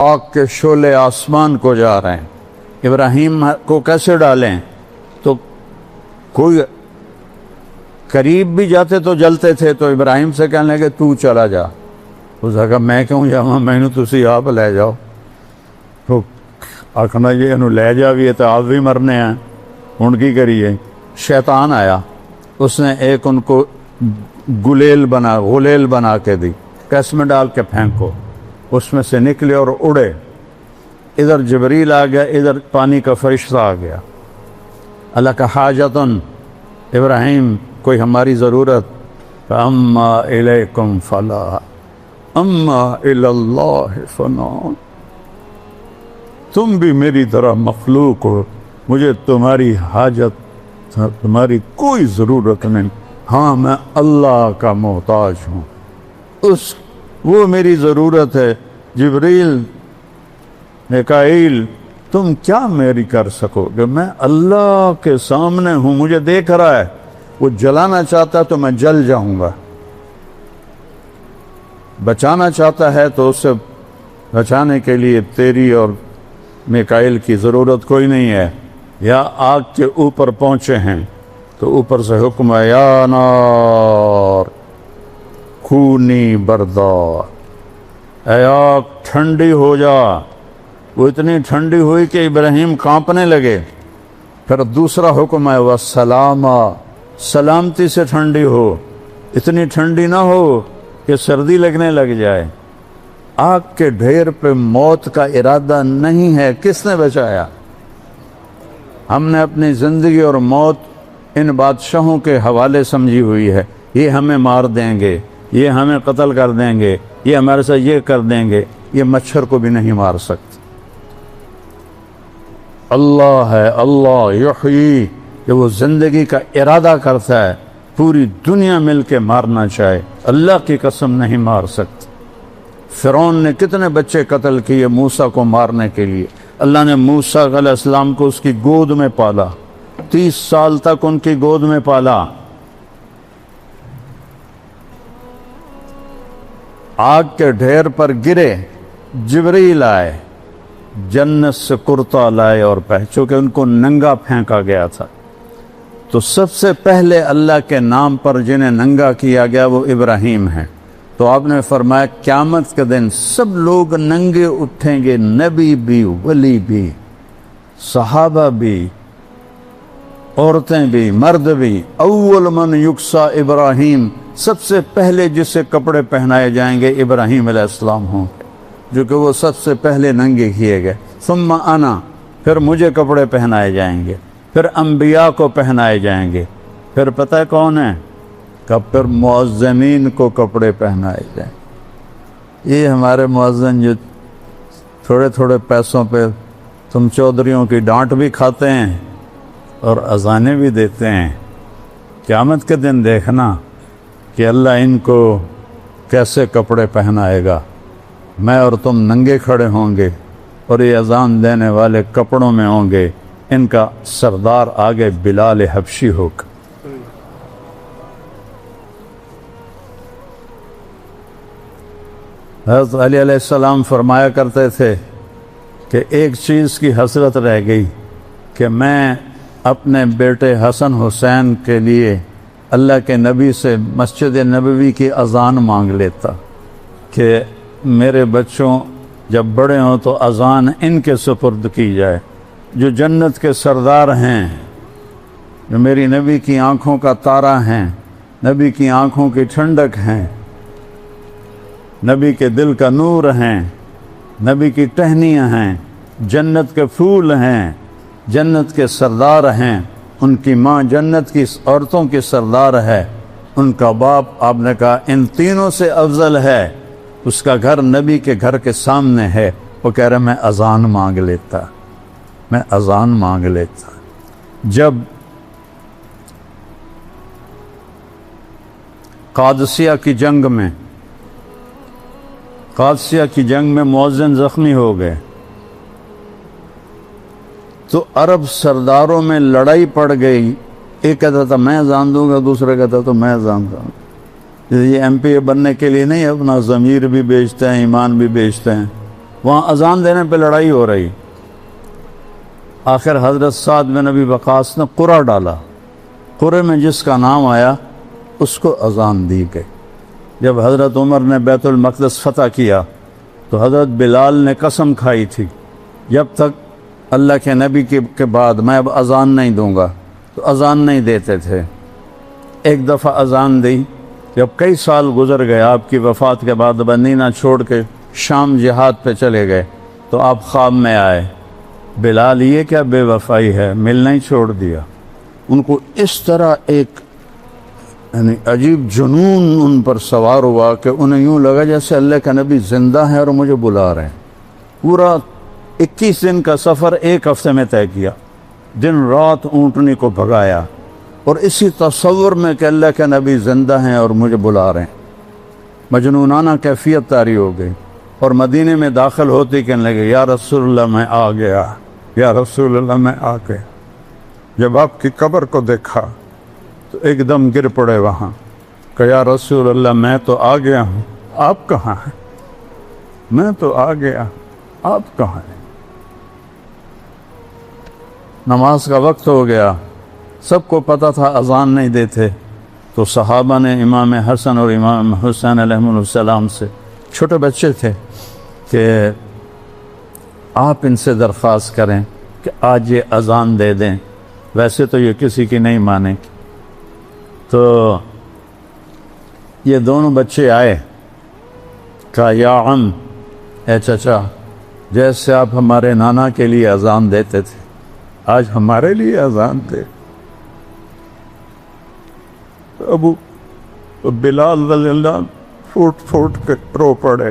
آگ کے شعلے آسمان کو جا رہے ہیں، ابراہیم کو کیسے ڈالیں؟ تو کوئی قریب بھی جاتے تو جلتے تھے، تو ابراہیم سے کہنے لگے تو چلا جا۔ اس نے کہا میں کیوں جاواں، میں تسی آپ لے جاؤ۔ تو آخنا یہ انہوں لے جا بھی ہے تو آپ بھی مرنے ہیں، ان کی کریے۔ شیطان آیا، اس نے ایک ان کو غلیل بنا کے دی، کیس میں ڈال کے پھینکو، اس میں سے نکلے اور اڑے۔ ادھر جبریل آ گیا، ادھر پانی کا فرشتہ آ گیا۔ اللہ کا حاجتن ابراہیم کوئی ہماری ضرورت، اما الیکم فلا اما الی اللہ فنا، تم بھی میری طرح مخلوق ہو، مجھے تمہاری حاجت، تمہاری کوئی ضرورت نہیں، ہاں میں اللہ کا محتاج ہوں، وہ میری ضرورت ہے۔ جبریل میکائیل تم کیا میری کر سکو گے، میں اللہ کے سامنے ہوں، مجھے دیکھ رہا ہے، وہ جلانا چاہتا تو میں جل جاؤں گا، بچانا چاہتا ہے تو اسے بچانے کے لیے تیری اور میکائیل کی ضرورت کوئی نہیں ہے۔ یا آگ کے اوپر پہنچے ہیں تو اوپر سے حکم ہے، یا نار کونی بردار، اے آگ ٹھنڈی ہو جا۔ وہ اتنی ٹھنڈی ہوئی کہ ابراہیم کانپنے لگے۔ پھر دوسرا حکم ہے، وسلاما، سلامتی سے ٹھنڈی ہو، اتنی ٹھنڈی نہ ہو کہ سردی لگنے لگ جائے۔ آگ کے ڈھیر پہ موت کا ارادہ نہیں ہے، کس نے بچایا؟ ہم نے اپنی زندگی اور موت ان بادشاہوں کے حوالے سمجھی ہوئی ہے، یہ ہمیں مار دیں گے، یہ ہمیں قتل کر دیں گے، یہ ہمارے ساتھ یہ کر دیں گے۔ یہ مچھر کو بھی نہیں مار سکتے۔ اللہ ہے، اللہ یحیی، کہ وہ زندگی کا ارادہ کرتا ہے، پوری دنیا مل کے مارنا چاہے، اللہ کی قسم نہیں مار سکتے۔ فرعون نے کتنے بچے قتل کیے موسیٰ کو مارنے کے لیے، اللہ نے موسیٰ علیہ السلام کو اس کی گود میں پالا، 30 سال تک ان کی گود میں پالا۔ آگ کے ڈھیر پر گرے، جبریل آئے، جنت سے کرتا لائے اور چونکہ ان کو ننگا پھینکا گیا تھا، تو سب سے پہلے اللہ کے نام پر جنہیں ننگا کیا گیا وہ ابراہیم ہیں۔ تو آپ نے فرمایا قیامت کے دن سب لوگ ننگے اٹھیں گے، نبی بھی، ولی بھی، صحابہ بھی، عورتیں بھی، مرد بھی۔ اول من یکسا ابراہیم، سب سے پہلے جسے کپڑے پہنائے جائیں گے ابراہیم علیہ السلام ہوں گے، جو کہ وہ سب سے پہلے ننگے کیے گئے۔ ثم انا، پھر مجھے کپڑے پہنائے جائیں گے، پھر انبیاء کو پہنائے جائیں گے، پھر پتہ ہے کون ہے؟ کب پھر مؤذنین کو کپڑے پہنائے جائیں۔ یہ ہمارے مؤذن جو تھوڑے تھوڑے پیسوں پہ تم چودھریوں کی ڈانٹ بھی کھاتے ہیں اور اذانیں بھی دیتے ہیں، قیامت کے دن دیکھنا کہ اللہ ان کو کیسے کپڑے پہنائے گا۔ میں اور تم ننگے کھڑے ہوں گے اور یہ اذان دینے والے کپڑوں میں ہوں گے، ان کا سردار آگے بلال حبشی ہوگا۔ حضرت علی علیہ السلام فرمایا کرتے تھے کہ ایک چیز کی حسرت رہ گئی کہ میں اپنے بیٹے حسن حسین کے لیے اللہ کے نبی سے مسجد نبوی کی اذان مانگ لیتا کہ میرے بچوں جب بڑے ہوں تو اذان ان کے سپرد کی جائے، جو جنت کے سردار ہیں، جو میری نبی کی آنکھوں کا تارا ہیں، نبی کی آنکھوں کی ٹھنڈک ہیں، نبی کے دل کا نور ہیں، نبی کی ٹہنیاں ہیں، جنت کے پھول ہیں، جنت کے سردار ہیں، ان کی ماں جنت کی عورتوں کی سردار ہے، ان کا باپ آپ نے کہا ان تینوں سے افضل ہے، اس کا گھر نبی کے گھر کے سامنے ہے۔ وہ کہہ رہے میں اذان مانگ لیتا، میں اذان مانگ لیتا۔ جب قادسیہ کی جنگ میں مؤذن زخمی ہو گئے تو عرب سرداروں میں لڑائی پڑ گئی، ایک کہتا تھا میں اذان دوں گا، دوسرا کہتا تو میں اذان دوں گا۔ یہ ایم پی بننے کے لیے نہیں، اپنا ضمیر بھی بیچتے ہیں، ایمان بھی بیچتے ہیں۔ وہاں اذان دینے پہ لڑائی ہو رہی. آخر حضرت سعد بن نبی وقاص نے قرعہ ڈالا. قرعے میں جس کا نام آیا اس کو اذان دی گئی. جب حضرت عمر نے بیت المقدس فتح کیا تو حضرت بلال نے قسم کھائی تھی جب تک اللہ کے نبی کے بعد میں اب اذان نہیں دوں گا، تو اذان نہیں دیتے تھے. ایک دفعہ اذان دی. جب کئی سال گزر گئے آپ کی وفات کے بعد، مدینہ چھوڑ کے شام جہاد پہ چلے گئے، تو آپ خواب میں آئے. بلال یہ کیا بے وفائی ہے، ملنا ہی چھوڑ دیا. ان کو اس طرح ایک یعنی عجیب جنون ان پر سوار ہوا کہ انہیں یوں لگا جیسے اللہ کا نبی زندہ ہے اور مجھے بلا رہے ہیں. پورا 21 دن کا سفر ایک ہفتے میں طے کیا، دن رات اونٹنی کو بھگایا، اور اسی تصور میں کہ اللہ کے نبی زندہ ہیں اور مجھے بلا رہے ہیں. مجنونانہ کیفیت طاری ہو گئی، اور مدینے میں داخل ہوتے کہنے لگے یا رسول اللہ میں آ گیا، یا رسول اللہ میں آ گیا. جب آپ کی قبر کو دیکھا تو ایک دم گر پڑے وہاں کہ یا رسول اللہ میں تو آ گیا ہوں، آپ کہاں ہیں؟ میں تو آ گیا، آپ کہاں ہیں؟ نماز کا وقت ہو گیا. سب کو پتہ تھا اذان نہیں دیتے، تو صحابہ نے امام حسن اور امام حسین علیہ السلام سے، چھوٹے بچے تھے، کہ آپ ان سے درخواست کریں کہ آج یہ اذان دے دیں. ویسے تو یہ کسی کی نہیں مانے. تو یہ دونوں بچے آئے، کہا یا عم، اے چچا، جیسے آپ ہمارے نانا کے لیے اذان دیتے تھے آج ہمارے لیے اذان دے. ابو بلال رضی اللہ پھوٹ پھوٹ کے رو پڑے،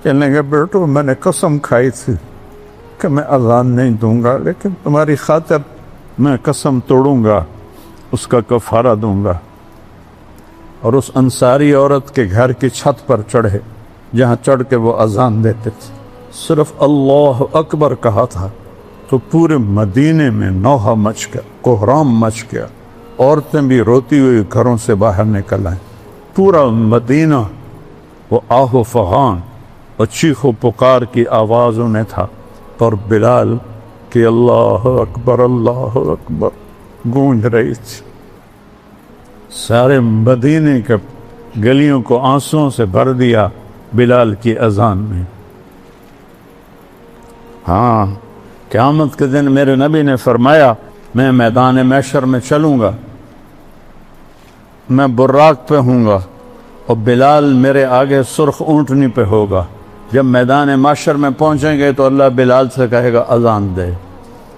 کہنے لگے بیٹو میں نے قسم کھائی تھی کہ میں اذان نہیں دوں گا، لیکن تمہاری خاطر میں قسم توڑوں گا، اس کا کفارہ دوں گا. اور اس انصاری عورت کے گھر کی چھت پر چڑھے جہاں چڑھ کے وہ اذان دیتے تھے. صرف اللہ اکبر کہا تھا تو پورے مدینے میں نوحہ مچ گیا، کوہرام مچ گیا. عورتیں بھی روتی ہوئی گھروں سے باہر نکل آئیں. پورا مدینہ وہ آہ و فغان اور چیخ و پکار کی آوازوں میں تھا، اور بلال کہ اللہ اکبر گونج رہی تھی. سارے مدینے کے گلیوں کو آنسوؤں سے بھر دیا بلال کی اذان میں. ہاں، قیامت کے دن میرے نبی نے فرمایا میں میدان محشر میں چلوں گا، میں براق پہ ہوں گا، اور بلال میرے آگے سرخ اونٹنی پہ ہوگا. جب میدان محشر میں پہنچیں گے تو اللہ بلال سے کہے گا اذان دے،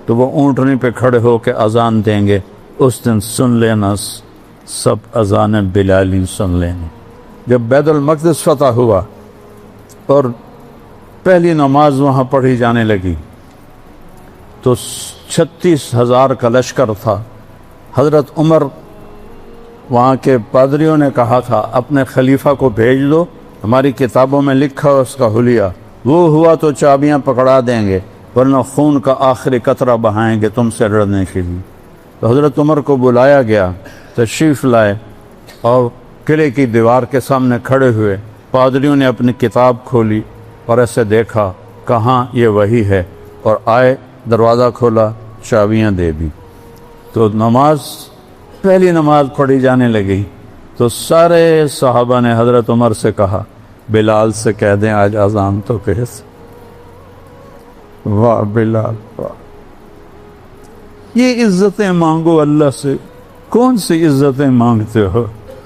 تو وہ اونٹنی پہ کھڑے ہو کے اذان دیں گے. اس دن سن لینا سب اذان بلالی سن لینا. جب بیت المقدس فتح ہوا اور پہلی نماز وہاں پڑھی جانے لگی تو 36,000 کا لشکر تھا. حضرت عمر وہاں کے پادریوں نے کہا تھا اپنے خلیفہ کو بھیج دو، ہماری کتابوں میں لکھا اس کا حلیہ، وہ ہوا تو چابیاں پکڑا دیں گے، ورنہ خون کا آخری قطرہ بہائیں گے تم سے لڑنے کے لیے. تو حضرت عمر کو بلایا گیا، تشریف لائے، اور قلعے کی دیوار کے سامنے کھڑے ہوئے. پادریوں نے اپنی کتاب کھولی اور ایسے دیکھا کہاں یہ وہی ہے، اور آئے، دروازہ کھولا، چابیاں دے دی. تو پہلی نماز پڑھی جانے لگی. تو سارے صحابہ نے حضرت عمر سے کہا بلال سے کہہ دیں آج اذان تو کہے. واہ بلال واہ، یہ عزتیں مانگو اللہ سے. کون سی عزتیں مانگتے ہو؟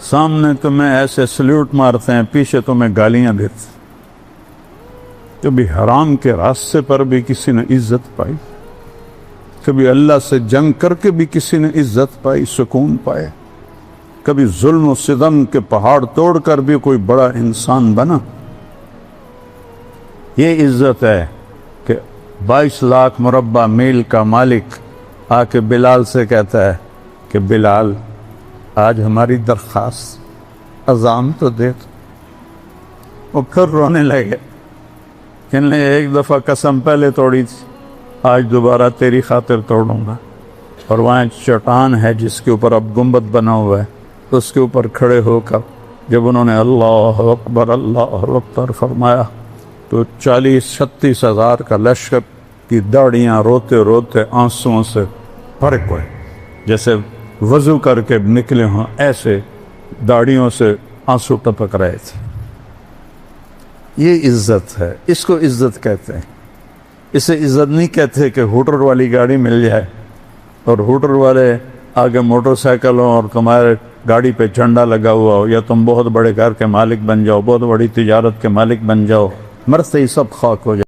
سامنے تمہیں ایسے سلیوٹ مارتے ہیں، پیچھے تمہیں گالیاں دیتے. کبھی حرام کے راستے پر بھی کسی نے عزت پائی؟ کبھی اللہ سے جنگ کر کے بھی کسی نے عزت پائی، سکون پائے؟ کبھی ظلم و ستم کے پہاڑ توڑ کر بھی کوئی بڑا انسان بنا؟ یہ عزت ہے کہ 22 لاکھ مربع میل کا مالک آ کے بلال سے کہتا ہے کہ بلال آج ہماری درخواست اذان تو دے. وہ پھر رونے لگے، کہنے ایک دفعہ قسم پہلے توڑی تھی، آج دوبارہ تیری خاطر توڑوں گا. اور وہاں ایک چٹان ہے جس کے اوپر اب گنبد بنا ہوا ہے، اس کے اوپر کھڑے ہو کر جب انہوں نے اللہ اکبر فرمایا تو 40-36 ہزار کا لشکر کی داڑیاں روتے روتے آنسوؤں سے فرق ہوئے، جیسے وضو کر کے نکلے ہوں ایسے داڑیوں سے آنسو ٹپک رہے تھے۔ یہ عزت ہے، اس کو عزت کہتے ہیں۔ اسے عزت نہیں کہتے کہ ہوٹر والی گاڑی مل جائے اور ہوٹر والے آگے موٹر سائیکل ہوں اور تمہارے گاڑی پہ جھنڈا لگا ہوا ہو، یا تم بہت بڑے گھر کے مالک بن جاؤ، بہت بڑی تجارت کے مالک بن جاؤ، مرتے ہی سب خاک ہو جائے۔